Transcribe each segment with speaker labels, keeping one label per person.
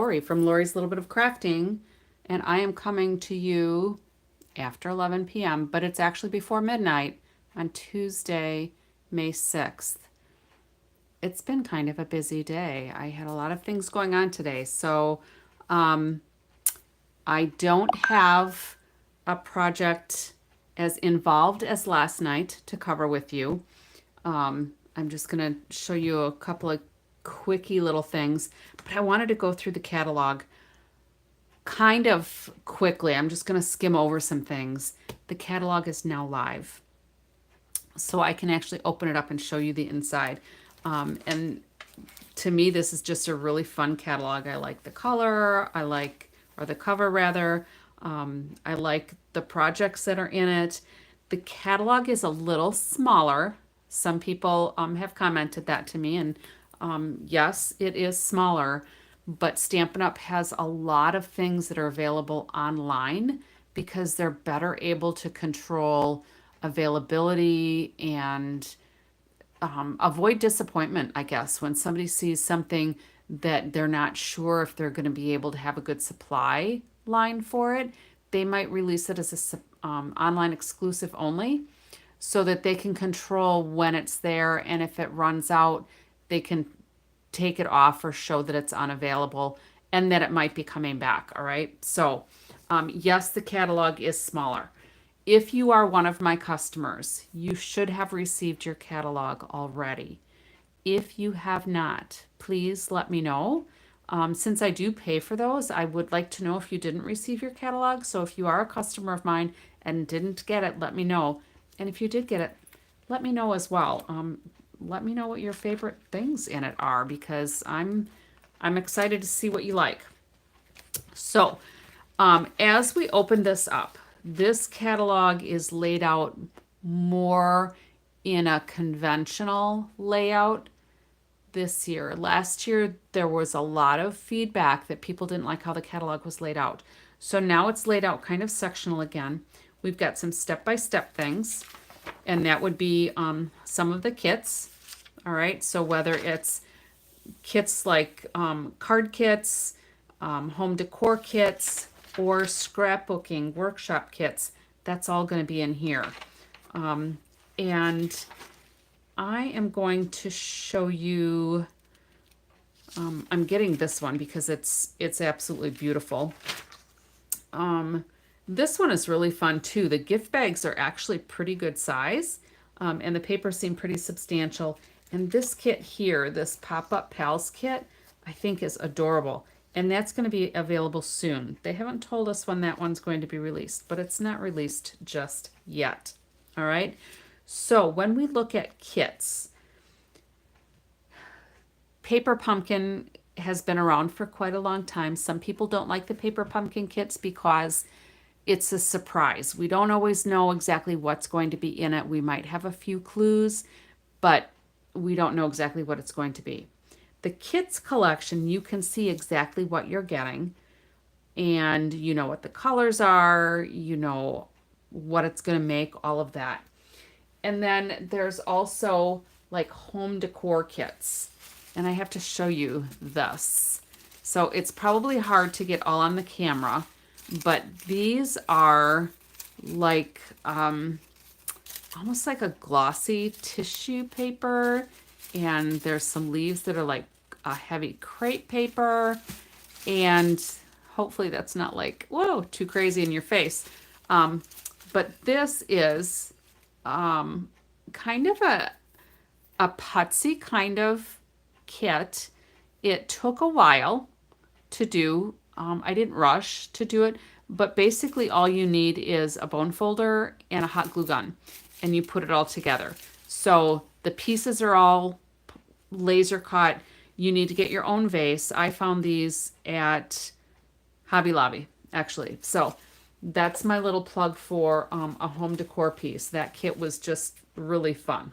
Speaker 1: Lori from Lori's Little Bit of Crafting, and I am coming to you after 11 p.m., but it's actually before midnight on Tuesday, May 6th. It's been kind of a busy day. I had a lot of things going on today, so um, I don't have a project as involved as last night to cover with you. I'm just going to show you a couple of quickie little things, but I wanted to go through the catalog kind of quickly. I'm just going to skim over some things. The catalog is now live, so I can actually open it up and show you the inside. And to me, this is just a really fun catalog. I like the color, or the cover rather. I like the projects that are in it. The catalog is a little smaller. Some people have commented that to me, and yes, it is smaller, but Stampin' Up! Has a lot of things that are available online because they're better able to control availability and avoid disappointment, I guess, when somebody sees something that they're not sure if they're going to be able to have a good supply line for it. They might release it as a online exclusive only so that they can control when it's there, and if it runs out, they can take it off or show that it's unavailable and that it might be coming back. All right. So, yes, the catalog is smaller. If you are one of my customers, you should have received your catalog already. If you have not, please let me know. Since I do pay for those, I would like to know if you didn't receive your catalog. So if you are a customer of mine and didn't get it, let me know. And if you did get it, let me know as well. Let me know what your favorite things in it are, because I'm excited to see what you like. So, as we open this up, this catalog is laid out more in a conventional layout this year. Last year, there was a lot of feedback that people didn't like how the catalog was laid out. So now it's laid out kind of sectional again. We've got some step-by-step things, and that would be some of the kits. All right, so whether it's kits like card kits, home decor kits, or scrapbooking workshop kits, that's all going to be in here. And I am going to show you, I'm getting this one because it's absolutely beautiful. This one is really fun too. The gift bags are actually pretty good size, and the papers seem pretty substantial. And this kit here, this Pop-Up Pals kit, I think is adorable. And that's going to be available soon. They haven't told us when that one's going to be released, but it's not released just yet. All right. So when we look at kits, Paper Pumpkin has been around for quite a long time. Some people don't like the Paper Pumpkin kits because it's a surprise. We don't always know exactly what's going to be in it. We might have a few clues, but we don't know exactly what it's going to be. The kits collection, you can see exactly what you're getting, and you know what the colors are, you know what it's going to make, all of that. And then there's also like home decor kits, and I have to show you this. So it's probably hard to get all on the camera, but these are like almost like a glossy tissue paper, and there's some leaves that are like a heavy crepe paper, and hopefully that's not like, whoa, too crazy in your face. But this is kind of a putsy kind of kit. It took a while to do. I didn't rush to do it, but basically all you need is a bone folder and a hot glue gun, and you put it all together. So the pieces are all laser cut. You need to get your own vase. I found these at Hobby Lobby, actually. So that's my little plug for a home decor piece. That kit was just really fun.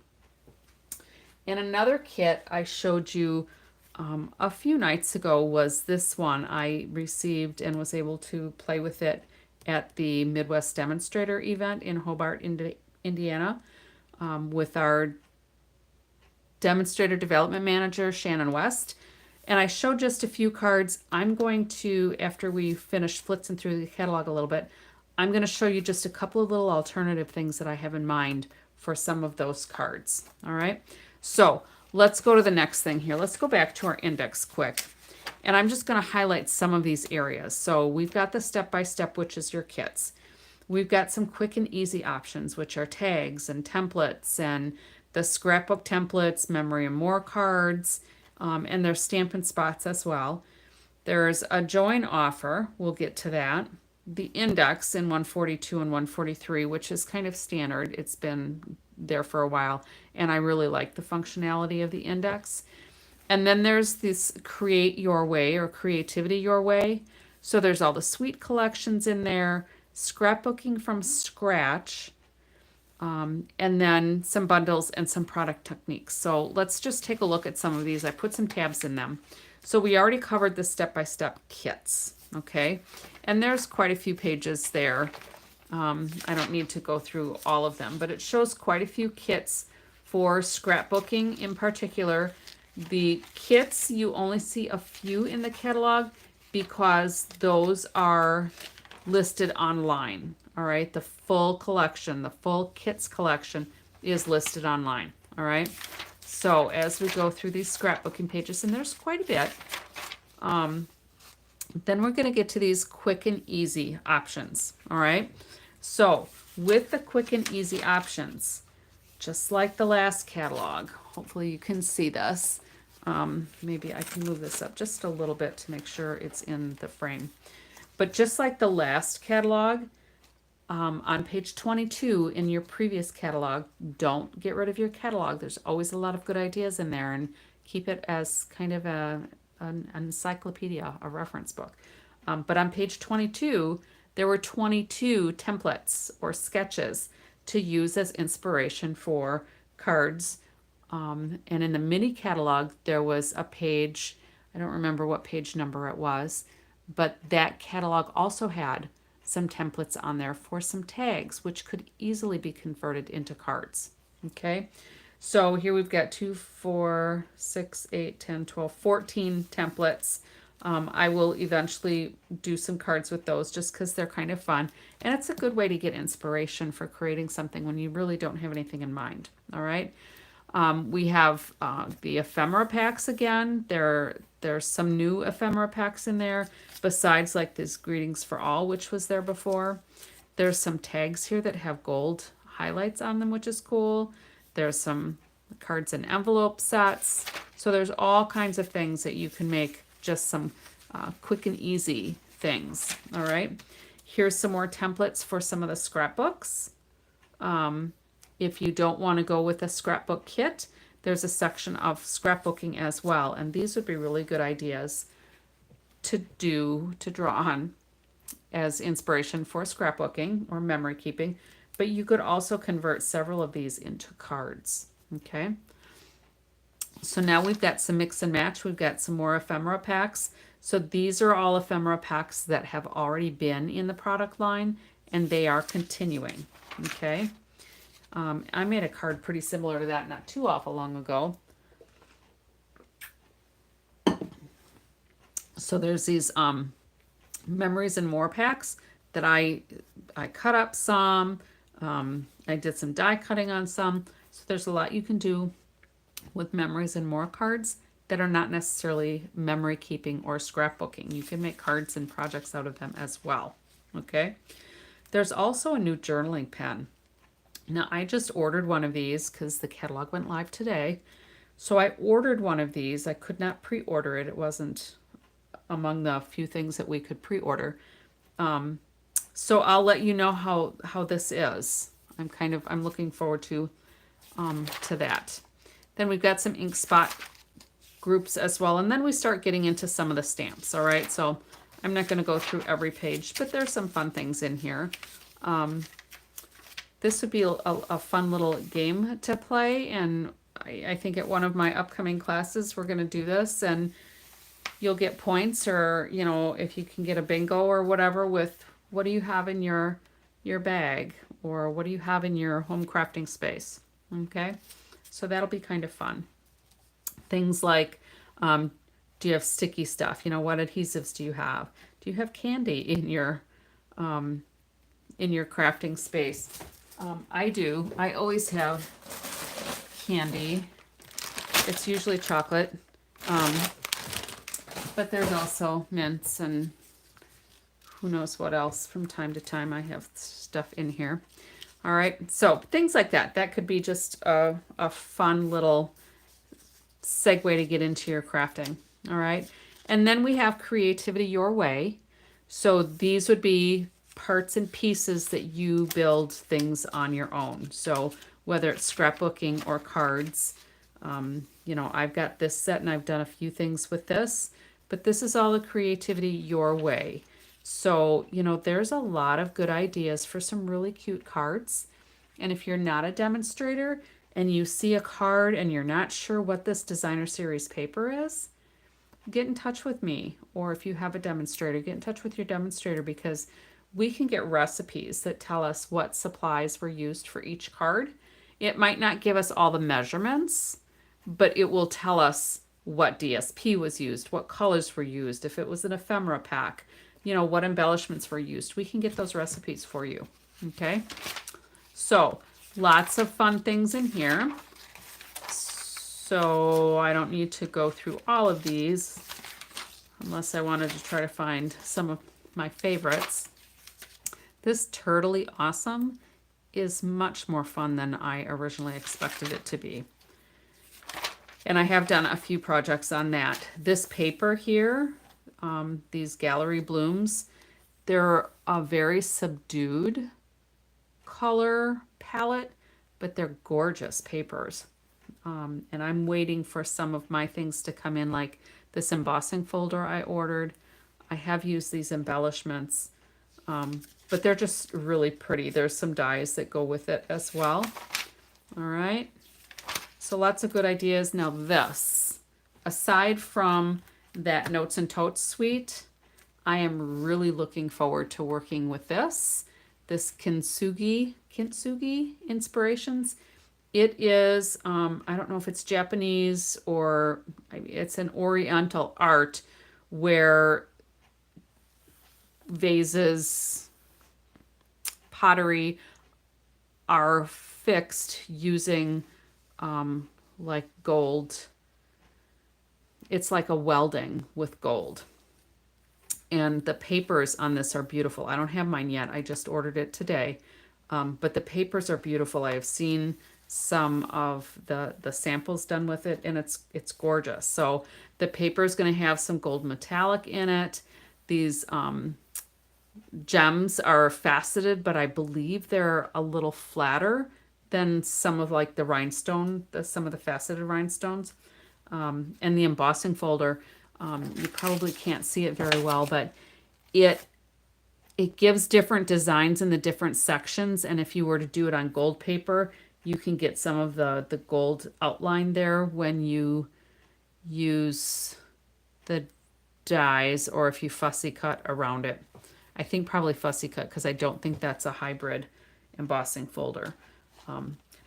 Speaker 1: And another kit I showed you a few nights ago was this one. I received and was able to play with it at the Midwest Demonstrator event in Hobart, Indiana, with our Demonstrator Development Manager, Shannon West. And I showed just a few cards. I'm going to, after we finish flitzing through the catalog a little bit, I'm going to show you just a couple of little alternative things that I have in mind for some of those cards. All right. So let's go to the next thing here. Let's go back to our index quick. And I'm just going to highlight some of these areas. So we've got the step-by-step, which is your kits. We've got some quick and easy options, which are tags and templates and the scrapbook templates, memory and more cards, and there's Stampin' Spots as well. There's a join offer. We'll get to that. The index in 142 and 143, which is kind of standard. It's been there for a while, and I really like the functionality of the index. And then there's this Create Your Way or Creativity Your Way. So there's all the sweet collections in there, scrapbooking from scratch, and then some bundles and some product techniques. So let's just take a look at some of these. I put some tabs in them. So we already covered the step-by-step kits, okay? And there's quite a few pages there. I don't need to go through all of them, but it shows quite a few kits for scrapbooking in particular. The kits, you only see a few in the catalog because those are listed online. All right, the full collection, the full kits collection is listed online. All right, so as we go through these scrapbooking pages, and there's quite a bit, then we're going to get to these quick and easy options. All right, so with the quick and easy options, just like the last catalog, hopefully you can see this. Maybe I can move this up just a little bit to make sure it's in the frame. But just like the last catalog, on page 22 in your previous catalog, don't get rid of your catalog. There's always a lot of good ideas in there, and keep it as kind of an encyclopedia, a reference book. But on page 22, there were 22 templates or sketches to use as inspiration for cards. And in the mini catalog, there was a page, I don't remember what page number it was, but that catalog also had some templates on there for some tags, which could easily be converted into cards. Okay, so here we've got 2, 4, 6, 8, 10, 12, 14 templates. I will eventually do some cards with those just because they're kind of fun. And it's a good way to get inspiration for creating something when you really don't have anything in mind. All right. We have the ephemera packs again. There's some new ephemera packs in there besides like this Greetings for All, which was there before. There's some tags here that have gold highlights on them, which is cool. There's some cards and envelope sets. So there's all kinds of things that you can make just some quick and easy things. All right. Here's some more templates for some of the scrapbooks. If you don't want to go with a scrapbook kit, there's a section of scrapbooking as well. And these would be really good ideas to draw on as inspiration for scrapbooking or memory keeping. But you could also convert several of these into cards. Okay. So now we've got some mix and match. We've got some more ephemera packs. So these are all ephemera packs that have already been in the product line, and they are continuing. Okay. I made a card pretty similar to that not too awful long ago. So there's these memories and more packs that I cut up some. I did some die cutting on some. So there's a lot you can do with memories and more cards that are not necessarily memory keeping or scrapbooking. You can make cards and projects out of them as well. Okay. There's also a new journaling pen. Now, I just ordered one of these because the catalog went live today. So I ordered one of these. I could not pre-order it. It wasn't among the few things that we could pre-order. So I'll let you know how this is. I'm looking forward to that. Then we've got some ink spot groups as well. And then we start getting into some of the stamps. All right. So I'm not going to go through every page, but there's some fun things in here. This would be a fun little game to play, and I think at one of my upcoming classes we're going to do this, and you'll get points, or if you can get a bingo or whatever with what do you have in your bag, or what do you have in your home crafting space. Okay, so that'll be kind of fun. Things like Do you have sticky stuff? You know, what adhesives do you have? Do you have candy um, in your crafting space? I do. I always have candy. It's usually chocolate, um, but there's also mints and who knows what else. From time to time, I have stuff in here. All right, so things like that. That could be just a fun little segue to get into your crafting. All right, and then we have creativity your way. So these would be parts and pieces that you build things on your own. So whether it's scrapbooking or cards, you know, I've got this set and I've done a few things with this, but this is all the creativity your way. So, you know, there's a lot of good ideas for some really cute cards. And if you're not a demonstrator and you see a card and you're not sure what this designer series paper is, get in touch with me. Or if you have a demonstrator, get in touch with your demonstrator, because we can get recipes that tell us what supplies were used for each card. It might not give us all the measurements, but it will tell us what DSP was used, what colors were used, if it was an ephemera pack, you know, what embellishments were used. We can get those recipes for you. Okay. So lots of fun things in here. So I don't need to go through all of these unless I wanted to try to find some of my favorites. This Turtly Awesome is much more fun than I originally expected it to be. And I have done a few projects on that. This paper here, these gallery blooms, they're a very subdued color palette, but they're gorgeous papers. And I'm waiting for some of my things to come in, like this embossing folder I ordered. I have used these embellishments, but they're just really pretty. There's some dies that go with it as well. All right. So lots of good ideas. Now this, aside from that Notes and Totes suite, I am really looking forward to working with this Kintsugi Inspirations. It is, I don't know if it's Japanese or it's an Oriental art where vases, pottery are fixed using like gold. It's like a welding with gold. And the papers on this are beautiful. I don't have mine yet. I just ordered it today. But the papers are beautiful. I have seen some of the samples done with it, and it's gorgeous. So the paper is going to have some gold metallic in it. These gems are faceted, but I believe they're a little flatter than some of like the rhinestone, some of the faceted rhinestones. And the embossing folder, you probably can't see it very well, but it gives different designs in the different sections. And if you were to do it on gold paper, you can get some of the gold outline there when you use the dies, or if you fussy cut around it. I think probably fussy cut, because I don't think that's a hybrid embossing folder.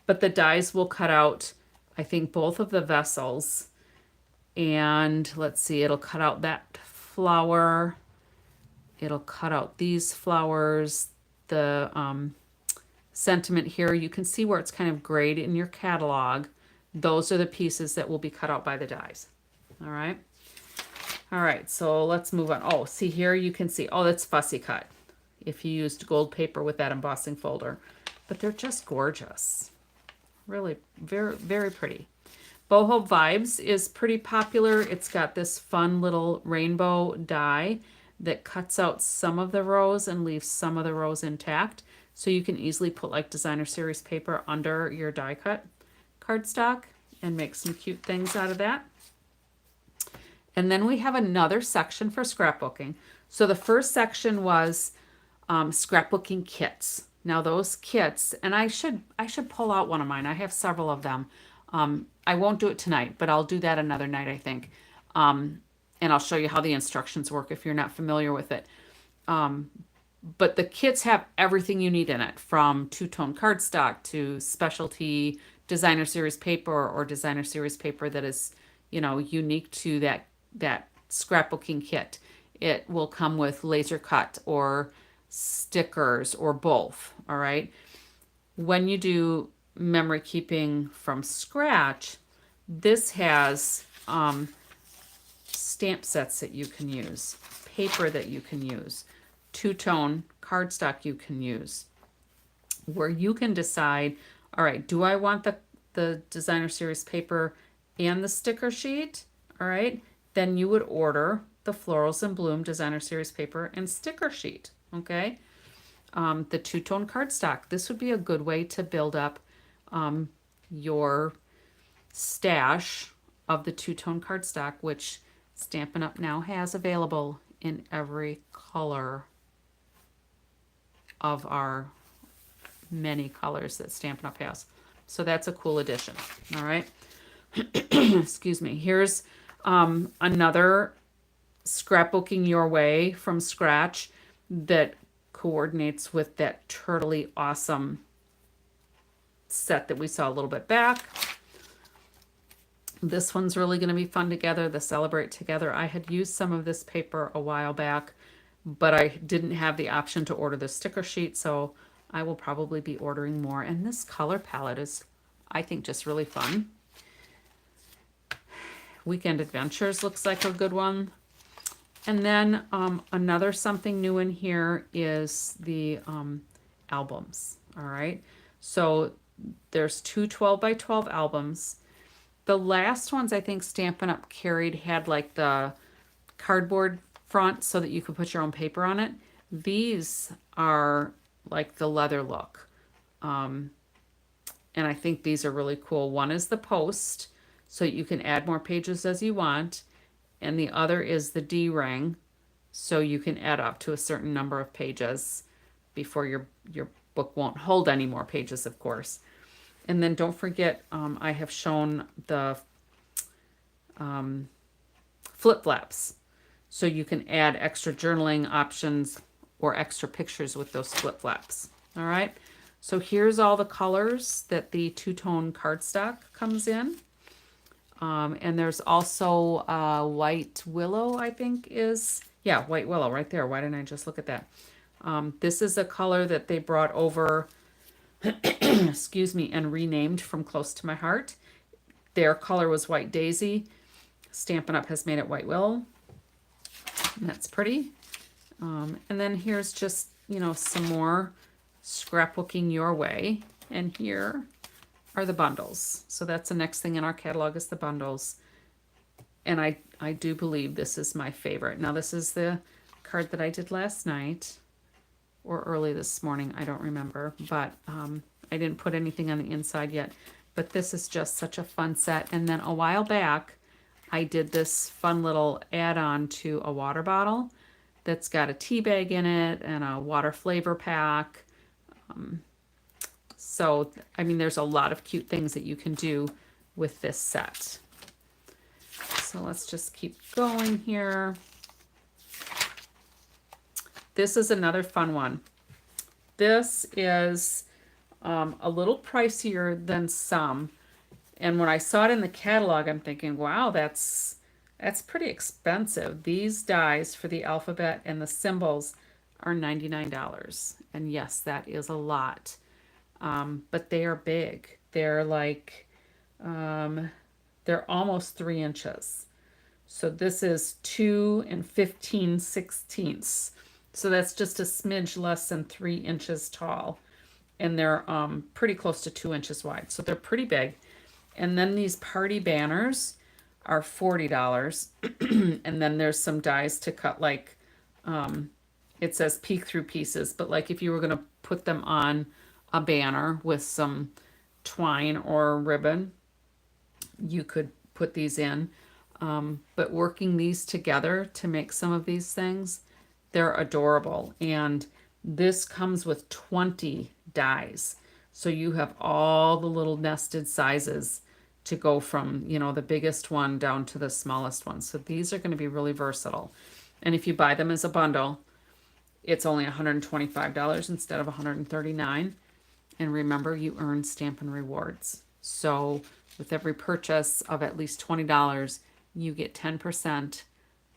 Speaker 1: But the dies will cut out, I think, both of the vessels. And let's see, it'll cut out that flower. It'll cut out these flowers. The sentiment here, you can see where it's kind of grayed in your catalog. Those are the pieces that will be cut out by the dies. All right. All right, so let's move on. Oh, see here, you can see, oh, that's fussy cut if you used gold paper with that embossing folder. But they're just gorgeous. Really, very, very pretty. Boho Vibes is pretty popular. It's got this fun little rainbow die that cuts out some of the rows and leaves some of the rows intact. So you can easily put like designer series paper under your die cut cardstock and make some cute things out of that. And then we have another section for scrapbooking. So the first section was scrapbooking kits. Now those kits, and I should pull out one of mine. I have several of them. I won't do it tonight, but I'll do that another night, I think. And I'll show you how the instructions work if you're not familiar with it. But the kits have everything you need in it, from two-tone cardstock to specialty designer series paper or designer series paper that is, you know, unique to that scrapbooking kit. It will come with laser cut or stickers or both, all right? When you do memory keeping from scratch, this has stamp sets that you can use, paper that you can use, two-tone cardstock you can use, where you can decide, all right, do I want the designer series paper and the sticker sheet? All right, then you would order the Florals and Bloom designer series paper and sticker sheet, okay? The two-tone cardstock. This would be a good way to build up your stash of the two-tone cardstock, which Stampin' Up! Now has available in every color of our many colors that Stampin' Up! Has. So that's a cool addition, all right? Excuse me. Here's another scrapbooking your way from scratch that coordinates with that turtly awesome set that we saw a little bit back. This one's really going to be fun together, the Celebrate Together. I had used some of this paper a while back, but I didn't have the option to order the sticker sheet, so I will probably be ordering more. And this color palette is, I think, just really fun. Weekend Adventures looks like a good one. And then another something new in here is the albums, all right? So there's two 12 by 12 albums. The last ones I think Stampin' Up! Carried had like the cardboard front so that you could put your own paper on it. These are like the leather look. And I think these are really cool. One is the post, so you can add more pages as you want. And the other is the D-ring, so you can add up to a certain number of pages before your book won't hold any more pages, of course. And then don't forget, I have shown the flip flaps, so you can add extra journaling options or extra pictures with those flip flaps. All right, so here's all the colors that the two-tone cardstock comes in. And there's also White Willow, I think is, yeah, White Willow right there. Why didn't I just look at that? This is a color that they brought over, excuse me, and renamed from Close to My Heart. Their color was White Daisy. Stampin' Up! Has made it White Willow. And that's pretty. And then here's just, you know, some more scrapbooking your way. And here are the bundles. So that's the next thing in our catalog is the bundles. And I do believe this is my favorite. Now this is the card that I did last night or early this morning. I don't remember, but I didn't put anything on the inside yet. But this is just such a fun set. And then a while back, I did this fun little add-on to a water bottle that's got a tea bag in it and a water flavor pack. So, I mean, there's a lot of cute things that you can do with this set. So let's just keep going here. This is another fun one. This is a little pricier than some. And when I saw it in the catalog, I'm thinking, wow, that's pretty expensive. These dies for the alphabet and the symbols are $99. And yes, that is a lot. But they are big. They're like, they're almost 3 inches. So this is 2 15/16. So that's just a smidge less than 3 inches tall. And they're pretty close to 2 inches wide. So they're pretty big. And then these party banners are $40. And then there's some dies to cut, like, it says peek through pieces. But like if you were going to put them on a banner with some twine or ribbon, you could put these in. But working these together to make some of these things, they're adorable. And this comes with 20 dies. So you have all the little nested sizes to go from, you know, the biggest one down to the smallest one. So these are going to be really versatile. And if you buy them as a bundle, it's only $125 instead of $139. And remember, you earn Stampin' Rewards. So with every purchase of at least $20, you get 10%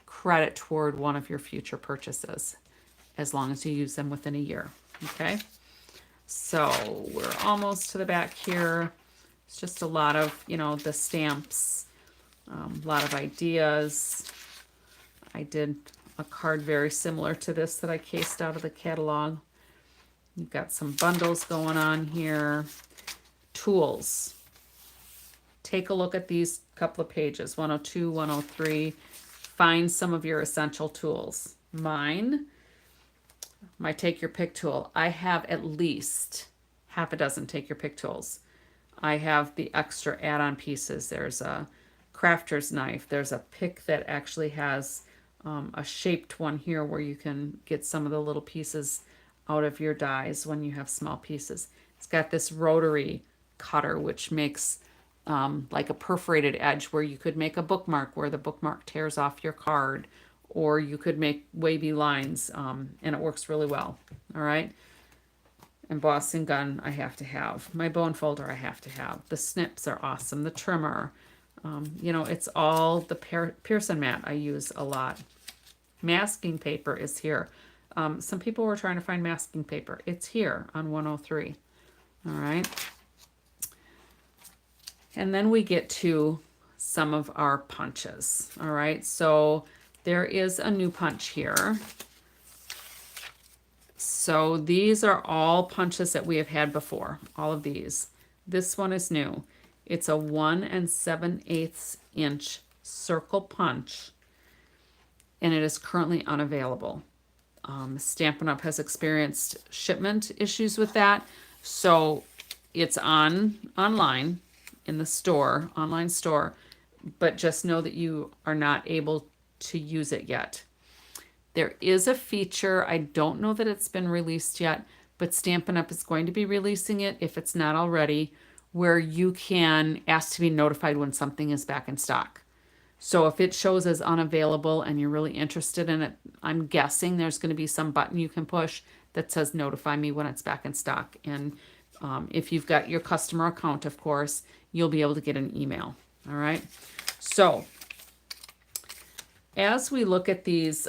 Speaker 1: credit toward one of your future purchases, as long as you use them within a year. Okay, so we're almost to the back here. It's just a lot of, the stamps, a lot of ideas. I did a card very similar to this that I cased out of the catalog. You've got some bundles going on here. Tools. Take a look at these couple of pages, 102, 103. Find some of your essential tools. Mine, my take your pick tool. I have at least half a dozen take your pick tools. I have the extra add-on pieces. There's a crafter's knife. There's a pick that actually has a shaped one here where you can get some of the little pieces out of your dies when you have small pieces. It's got this rotary cutter, which makes like a perforated edge where you could make a bookmark where the bookmark tears off your card, or you could make wavy lines, and it works really well. All right. Embossing gun I have to have. My bone folder I have to have. The snips are awesome. The trimmer. It's all the Pearson mat I use a lot. Masking paper is here. Some people were trying to find masking paper. It's here on 103. All right. And then we get to some of our punches. All right. So there is a new punch here. So these are all punches that we have had before. All of these. This one is new. It's a 1 7/8 inch circle punch, and it is currently unavailable. Stampin' Up! Has experienced shipment issues with that, so it's online in the store, online store, but just know that you are not able to use it yet. There is a feature, I don't know that it's been released yet, but Stampin' Up! Is going to be releasing it, if it's not already, where you can ask to be notified when something is back in stock. So if it shows as unavailable and you're really interested in it, I'm guessing there's going to be some button you can push that says notify me when it's back in stock. And if you've got your customer account, of course, you'll be able to get an email. All right. So as we look at these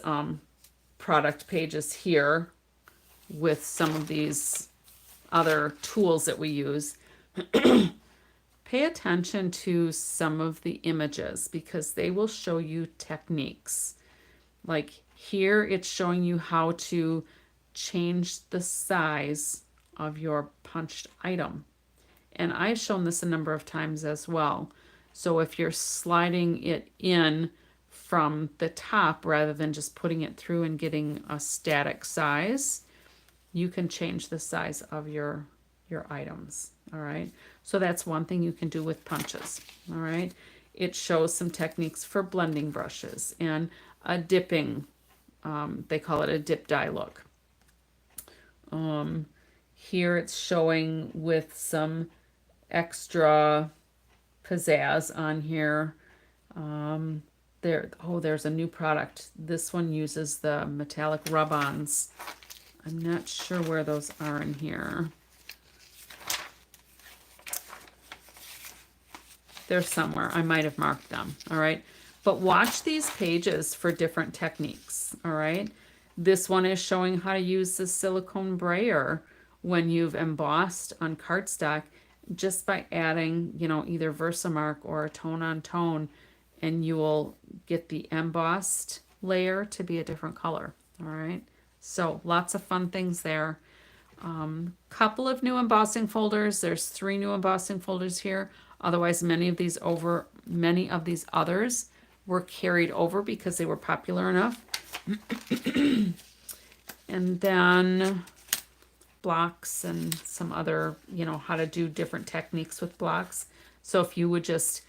Speaker 1: product pages here with some of these other tools that we use, pay attention to some of the images because they will show you techniques. Like here, it's showing you how to change the size of your punched item. And I've shown this a number of times as well. So if you're sliding it in from the top rather than just putting it through and getting a static size, you can change the size of your items. All right. So that's one thing you can do with punches. All right. It shows some techniques for blending brushes and a dipping. They call it a dip die look. Here it's showing with some extra pizzazz on here. There's a new product. This one uses the metallic rub-ons. I'm not sure where those are in here. They're somewhere. I might have marked them. All right. But watch these pages for different techniques. All right. This one is showing how to use the silicone brayer when you've embossed on cardstock just by adding, either Versamark or a tone on tone, and you will get the embossed layer to be a different color. All right. So lots of fun things there. Couple of new embossing folders. There's 3 new embossing folders here. Otherwise, many of these others were carried over because they were popular enough. And then blocks and some other, how to do different techniques with blocks. So if you would just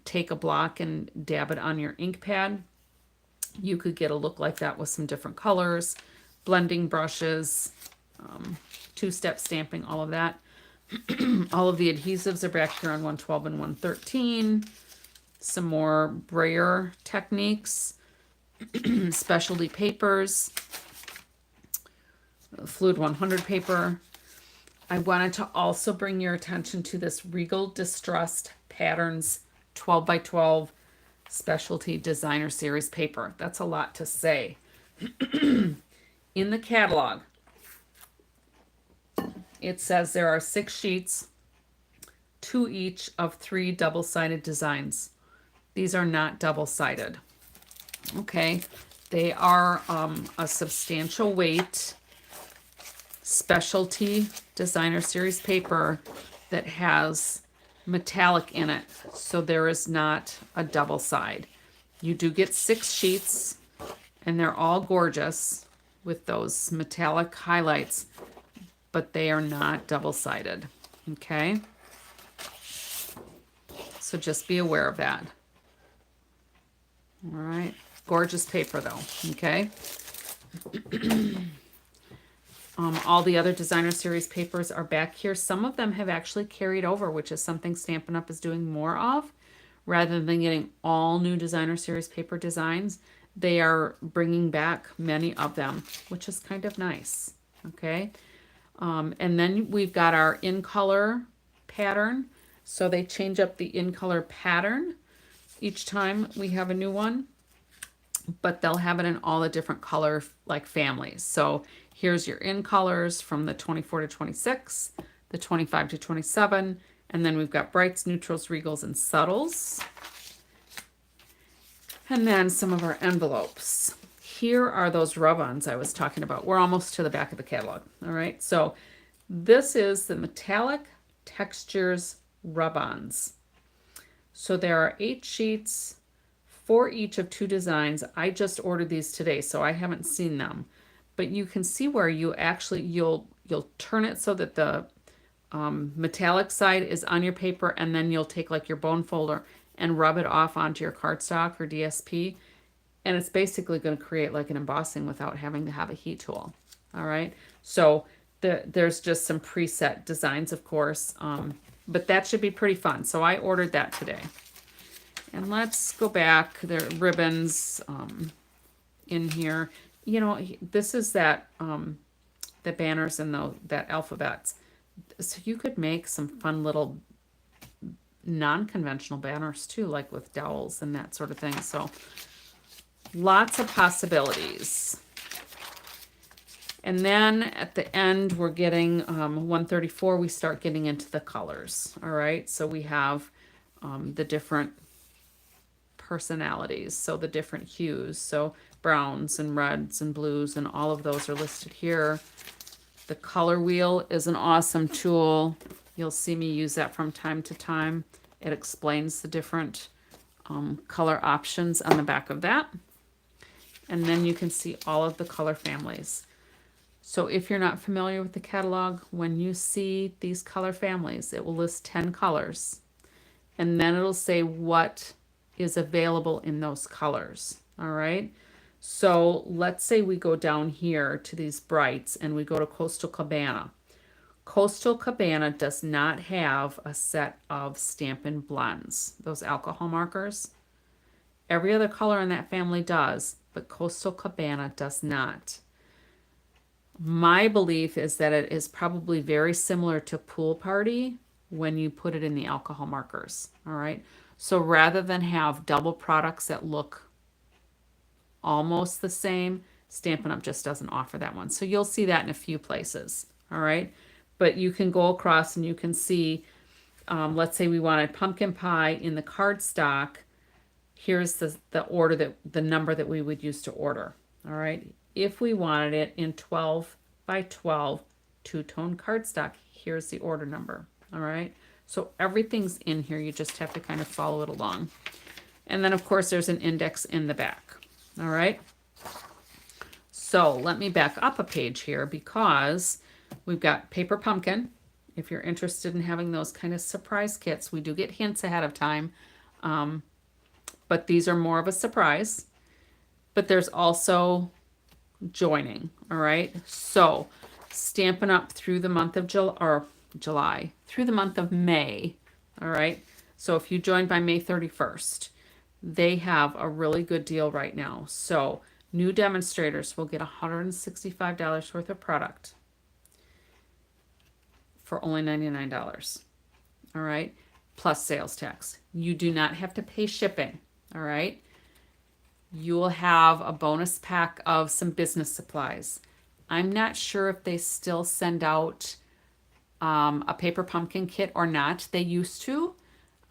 Speaker 1: take a block and dab it on your ink pad, you could get a look like that with some different colors, blending brushes, 2-step stamping, all of that. All of the adhesives are back here on 112 and 113. Some more brayer techniques, specialty papers, Fluid 100 paper. I wanted to also bring your attention to this Regal Distressed Patterns 12 by 12 specialty designer series paper. That's a lot to say. In the catalog, it says there are 6 sheets, 2 each of 3 double-sided designs. These are not double-sided. Okay, they are a substantial weight specialty designer series paper that has metallic in it, so there is not a double side. You do get 6 sheets, and they're all gorgeous with those metallic highlights, but they are not double-sided. Okay, so just be aware of that. All right, gorgeous paper though. Okay. All the other designer series papers are back here. Some of them have actually carried over, which is something Stampin' Up! Is doing more of. Rather than getting all new designer series paper designs, they are bringing back many of them, which is kind of nice. Okay. And then we've got our in color pattern. So they change up the in color pattern each time we have a new one, but they'll have it in all the different color like families. So here's your in colors from the 24 to 26, the 25 to 27, and then we've got brights, neutrals, regals, and subtles. And then some of our envelopes. Here are those rub-ons I was talking about. We're almost to the back of the catalog. All right, so this is the metallic textures rub-ons. So there are 8 sheets, 4 each of 2 designs. I just ordered these today, so I haven't seen them. But you can see where you actually, you'll turn it so that the metallic side is on your paper, and then you'll take like your bone folder and rub it off onto your cardstock or DSP. And it's basically going to create like an embossing without having to have a heat tool. All right. So there's just some preset designs, of course. But that should be pretty fun. So I ordered that today. And let's go back. There are ribbons in here. You know, this is that the banners and that alphabets. So you could make some fun little non-conventional banners too, like with dowels and that sort of thing. So lots of possibilities. And then at the end, we're getting 134, we start getting into the colors. All right, so we have the different personalities, so the different hues. So browns and reds and blues, and all of those are listed here. The color wheel is an awesome tool. You'll see me use that from time to time. It explains the different color options on the back of that. And then you can see all of the color families. So if you're not familiar with the catalog, when you see these color families, it will list 10 colors. And then it'll say what is available in those colors. All right. So let's say we go down here to these brights and we go to Coastal Cabana. Coastal Cabana does not have a set of Stampin' Blends, those alcohol markers. Every other color in that family does, but Coastal Cabana does not. My belief is that it is probably very similar to Pool Party when you put it in the alcohol markers. All right. So rather than have double products that look almost the same, Stampin' Up! Just doesn't offer that one. So you'll see that in a few places. All right. But you can go across and you can see, let's say we wanted pumpkin pie in the cardstock. Here's the order the number that we would use to order. All right. If we wanted it in 12 by 12 two-tone cardstock, here's the order number. All right. So everything's in here. You just have to kind of follow it along. And then of course there's an index in the back. All right. So let me back up a page here because we've got Paper Pumpkin. If you're interested in having those kind of surprise kits, we do get hints ahead of time. But these are more of a surprise. But there's also joining. All right. So Stampin' Up! Through the month of July, through the month of May. All right. So if you join by May 31st, they have a really good deal right now. So new demonstrators will get $165 worth of product for only $99. All right. Plus sales tax. You do not have to pay shipping. All right. You will have a bonus pack of some business supplies. I'm not sure if they still send out a paper pumpkin kit or not. They used to.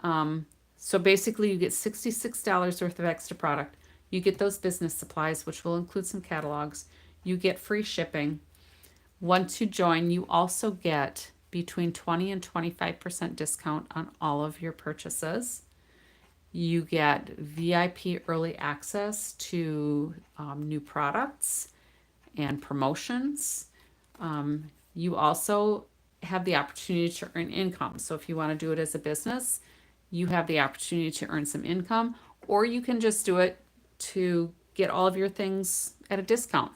Speaker 1: So basically, you get $66 worth of extra product. You get those business supplies, which will include some catalogs. You get free shipping. Once you join, you also get between 20 and 25% discount on all of your purchases. You get VIP early access to new products and promotions. You also have the opportunity to earn income. So if you want to do it as a business, you have the opportunity to earn some income, or you can just do it to get all of your things at a discount.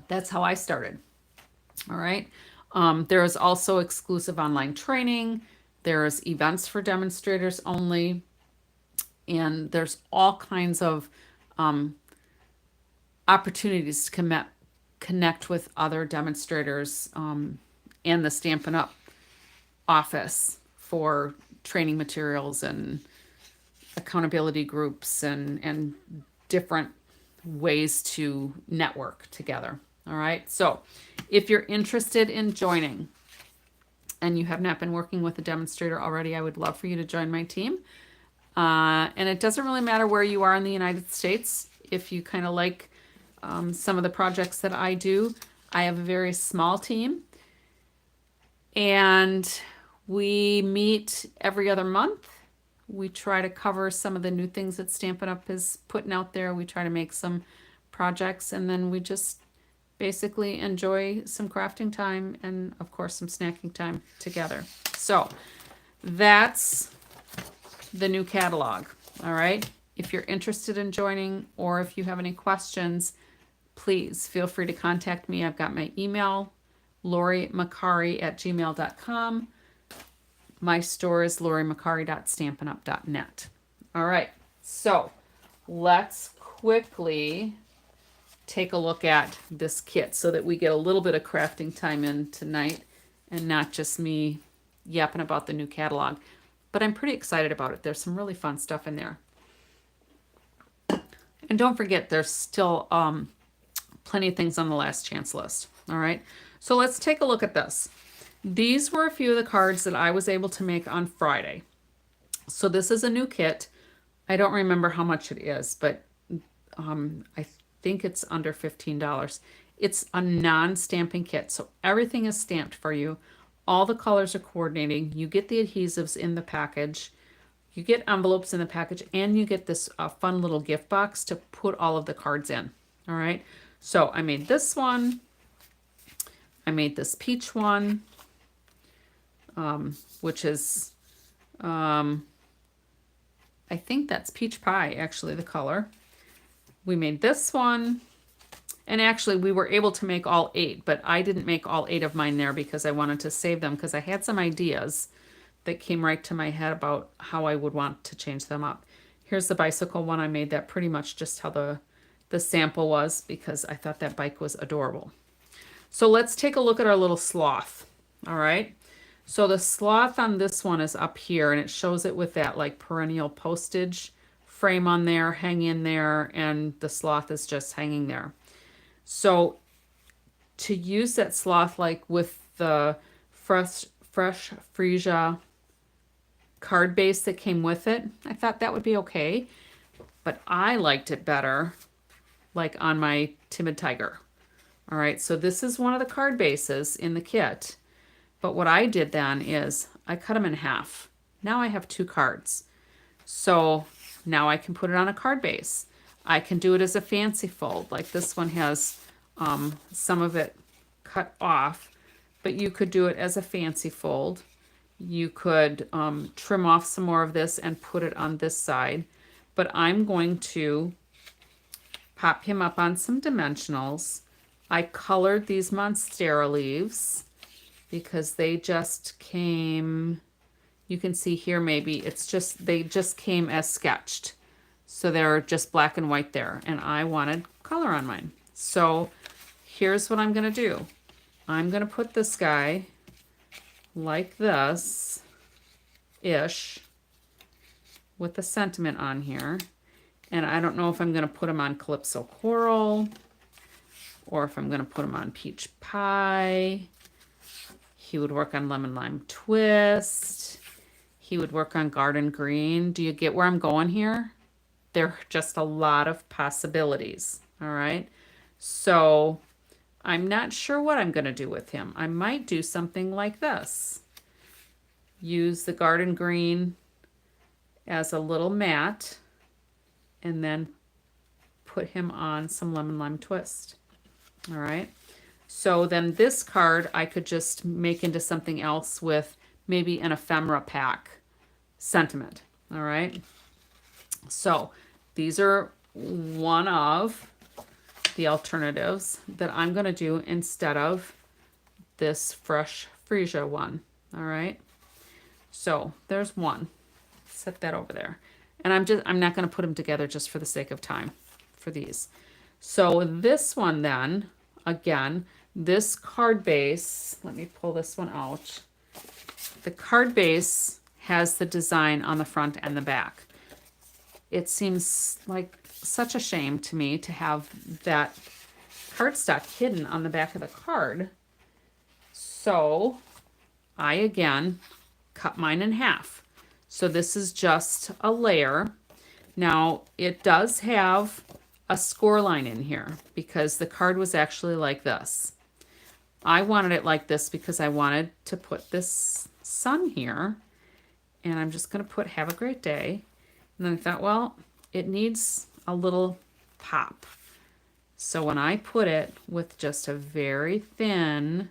Speaker 1: That's how I started. All right. There is also exclusive online training. There's events for demonstrators only. And there's all kinds of opportunities to connect with other demonstrators and the Stampin' Up office for training materials and accountability groups and different ways to network together. All right. So if you're interested in joining and you have not been working with a demonstrator already, I would love for you to join my team. And it doesn't really matter where you are in the United States. If you kind of like some of the projects that I do, I have a very small team. And we meet every other month. We try to cover some of the new things that Stampin' Up is putting out there. We try to make some projects, and then we just basically enjoy some crafting time and, of course, some snacking time together. So that's the new catalog. All right. If you're interested in joining, or if you have any questions, please feel free to contact me. I've got my email, LoriMacari@gmail.com. My store is lorimacari.stampinup.net. All right, so let's quickly take a look at this kit so that we get a little bit of crafting time in tonight and not just me yapping about the new catalog. But I'm pretty excited about it. There's some really fun stuff in there. And don't forget, there's still plenty of things on the last chance list. All right, so let's take a look at this. These were a few of the cards that I was able to make on Friday. So this is a new kit. I don't remember how much it is, but I think it's under $15. It's a non-stamping kit, so everything is stamped for you. All the colors are coordinating. You get the adhesives in the package. You get envelopes in the package, and you get this fun little gift box to put all of the cards in. All right, so I made this one. I made this peach one. Which is, I think that's peach pie, actually, the color. We made this one, and actually we were able to make all 8, but I didn't make all 8 of mine there because I wanted to save them because I had some ideas that came right to my head about how I would want to change them up. Here's the bicycle one. I made that pretty much just how the sample was because I thought that bike was adorable. So let's take a look at our little sloth, all right? So the sloth on this one is up here, and it shows it with that like perennial postage frame on there, hang in there, and the sloth is just hanging there. So to use that sloth like with the fresh freesia card base that came with it, I thought that would be okay. But I liked it better like on my Timid Tiger. All right, so this is one of the card bases in the kit. But what I did then is I cut them in half. Now I have 2 cards. So now I can put it on a card base. I can do it as a fancy fold. Like this one has some of it cut off, but you could do it as a fancy fold. You could trim off some more of this and put it on this side. But I'm going to pop him up on some dimensionals. I colored these Monstera leaves because they just came, you can see here maybe, it's just, they just came as sketched. So they're just black and white there, and I wanted color on mine. So here's what I'm gonna do. I'm gonna put this guy like this-ish, with the sentiment on here. And I don't know if I'm going to put them on Calypso Coral or if I'm going to put them on Peach Pie. He would work on Lemon Lime Twist. He would work on Garden Green. Do you get where I'm going here? There are just a lot of possibilities, all right? So I'm not sure what I'm going to do with him. I might do something like this. Use the Garden Green as a little mat and then put him on some Lemon Lime Twist, all right? So then this card I could just make into something else with maybe an ephemera pack sentiment, all right? So these are one of the alternatives that I'm going to do instead of this Fresh Freesia one, all right? So there's one. Set that over there. And I'm not going to put them together just for the sake of time for these. So this one then, again, this card base, let me pull this one out. The card base has the design on the front and the back. It seems like such a shame to me to have that cardstock hidden on the back of the card. So I again cut mine in half. So this is just a layer. Now it does have a score line in here because the card was actually like this. I wanted it like this because I wanted to put this sun here, and I'm just going to put have a great day. And then I thought, well, it needs a little pop. So when I put it with just a very thin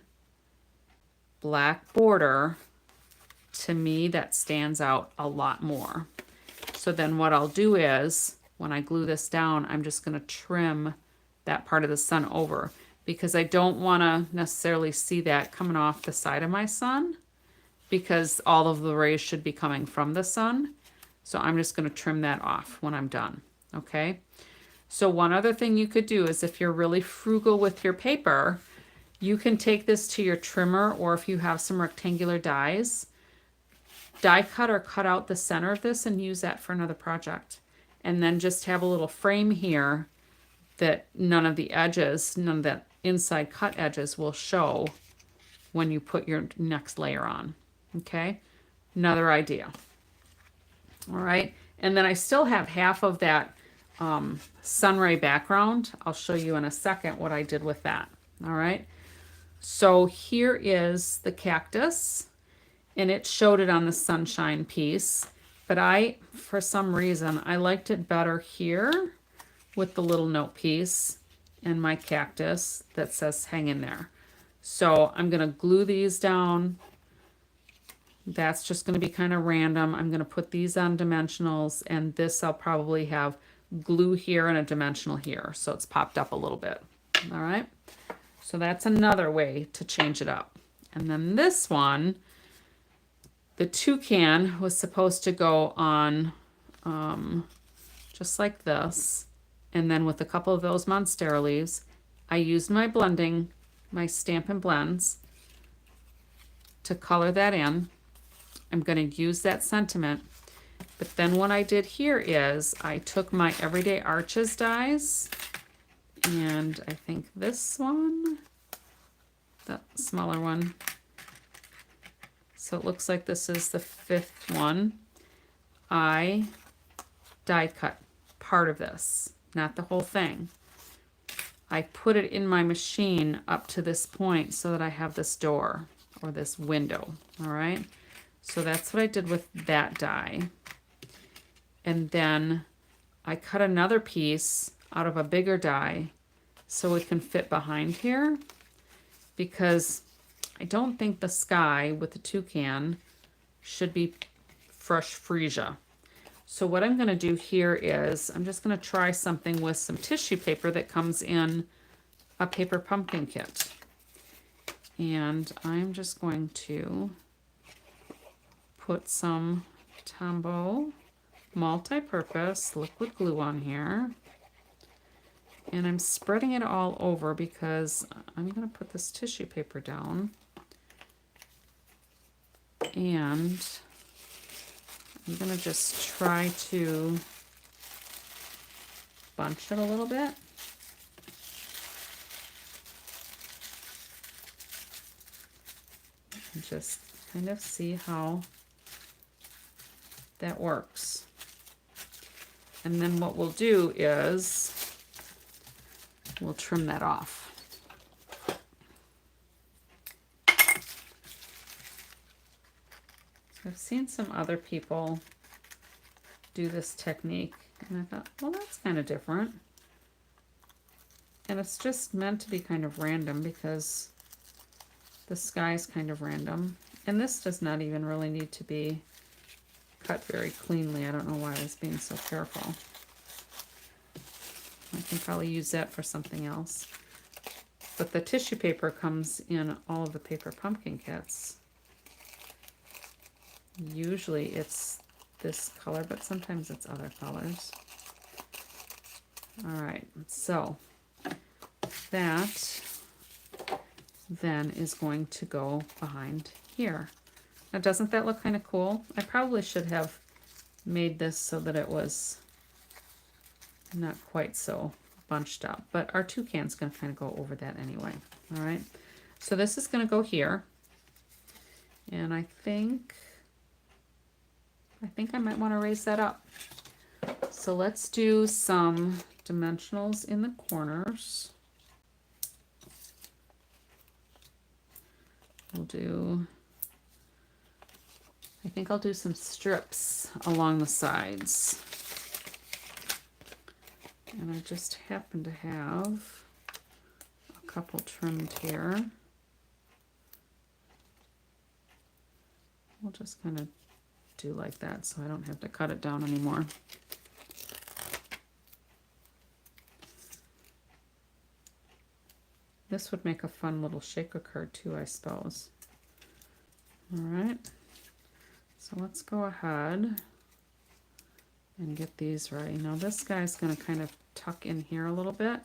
Speaker 1: black border, to me that stands out a lot more. So then what I'll do is when I glue this down, I'm just going to trim that part of the sun over because I don't want to necessarily see that coming off the side of my sun because all of the rays should be coming from the sun. So I'm just going to trim that off when I'm done. Okay. So one other thing you could do is if you're really frugal with your paper, you can take this to your trimmer, or if you have some rectangular dies, die cut or cut out the center of this and use that for another project. And then just have a little frame here that none of the edges, none of that inside cut edges will show when you put your next layer on. Okay, another idea. All right, and then I still have half of that sunray background. I'll show you in a second what I did with that. All right, so here is the cactus, and it showed it on the sunshine piece, but for some reason, I liked it better here with the little note piece and my cactus that says hang in there. So I'm gonna glue these down. That's just gonna be kind of random. I'm gonna put these on dimensionals, and this I'll probably have glue here and a dimensional here. So it's popped up a little bit, all right? So that's another way to change it up. And then this one, the toucan was supposed to go on just like this. And then with a couple of those Monstera leaves, I used my blending, my Stampin' Blends to color that in. I'm going to use that sentiment. But then what I did here is I took my Everyday Arches dies, and I think this one, that smaller one. So it looks like this is the 5th one. I die cut part of this, not the whole thing. I put it in my machine up to this point so that I have this door or this window, all right? So that's what I did with that die. And then I cut another piece out of a bigger die so it can fit behind here, because I don't think the sky with the toucan should be Fresh Freesia. So what I'm going to do here is I'm just going to try something with some tissue paper that comes in a paper pumpkin kit. And I'm just going to put some Tombow multi-purpose liquid glue on here. And I'm spreading it all over because I'm going to put this tissue paper down. And I'm gonna just try to bunch it a little bit. And just kind of see how that works. And then what we'll do is we'll trim that off. I've seen some other people do this technique, and I thought, well, that's kind of different. And it's just meant to be kind of random because the sky is kind of random. And this does not even really need to be cut very cleanly. I don't know why I was being so careful. I can probably use that for something else. But the tissue paper comes in all of the paper pumpkin kits. Usually it's this color, but sometimes it's other colors. All right, so that then is going to go behind here. Now, doesn't that look kind of cool? I probably should have made this so that it was not quite so bunched up, but our toucan's going to kind of go over that anyway. All right, so this is going to go here, and I think I might want to raise that up. So let's do some dimensionals in the corners. We'll do, I think I'll do some strips along the sides. And I just happen to have a couple trimmed here. We'll just kind of do like that so I don't have to cut it down anymore. This would make a fun little shaker card too, I suppose. All right, so let's go ahead and get these ready. Now this guy's going to kind of tuck in here a little bit,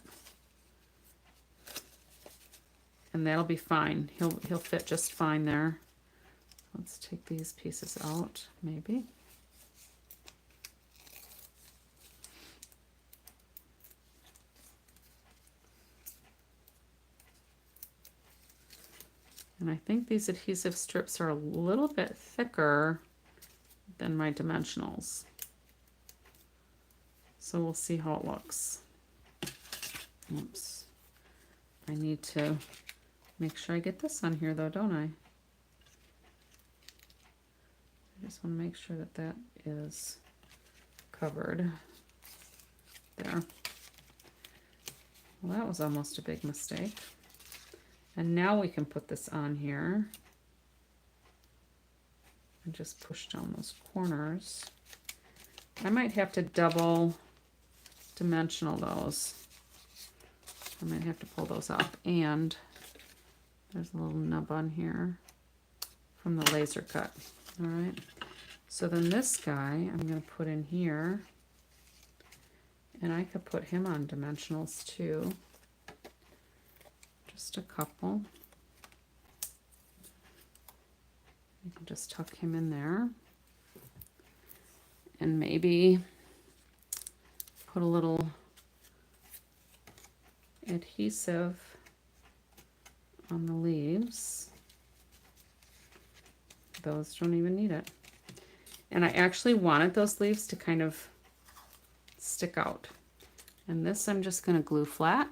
Speaker 1: and that'll be fine. He'll fit just fine there. Let's take these pieces out, maybe. And I think these adhesive strips are a little bit thicker than my dimensionals. So we'll see how it looks. Oops. I need to make sure I get this on here though, don't I? I just want to make sure that that is covered there. Well, that was almost a big mistake. And now we can put this on here and just push down those corners. I might have to double dimensional those. I might have to pull those up, and there's a little nub on here from the laser cut. All right, so then this guy I'm going to put in here, and I could put him on dimensionals too. Just a couple. You can just tuck him in there, and maybe put a little adhesive on the leaves. Those don't even need it. And I actually wanted those leaves to kind of stick out. And this I'm just going to glue flat.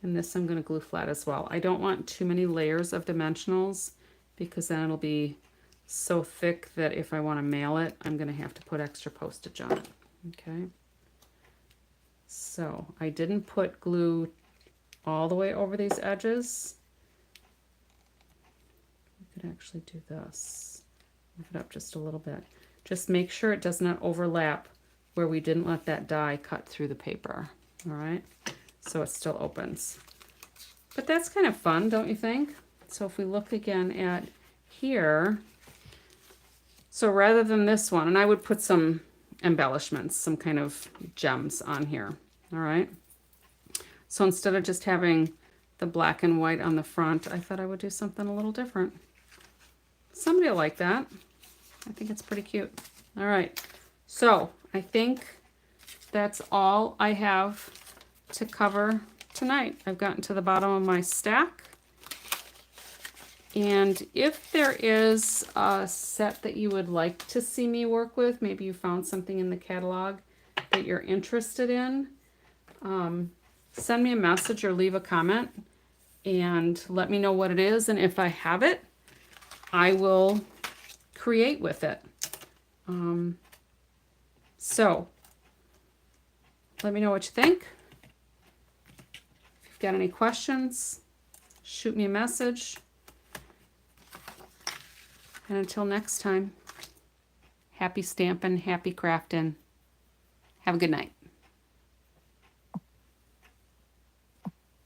Speaker 1: And this I'm going to glue flat as well. I don't want too many layers of dimensionals because then it'll be so thick that if I want to mail it, I'm going to have to put extra postage on it. Okay. So I didn't put glue all the way over these edges. We could actually do this. Move it up just a little bit. Just make sure it does not overlap where we didn't let that die cut through the paper. All right. So it still opens. But that's kind of fun, don't you think? So if we look again at here, so rather than this one, and I would put some embellishments, some kind of gems on here. All right. So instead of just having the black and white on the front, I thought I would do something a little different. Somebody will like that. I think it's pretty cute. All right. So I think that's all I have to cover tonight. I've gotten to the bottom of my stack. And if there is a set that you would like to see me work with, maybe you found something in the catalog that you're interested in, send me a message or leave a comment and let me know what it is. And if I have it, I will create with it. So let me know what you think. If you've got any questions, shoot me a message. And until next time, happy stampin', happy craftin'. Have a good night.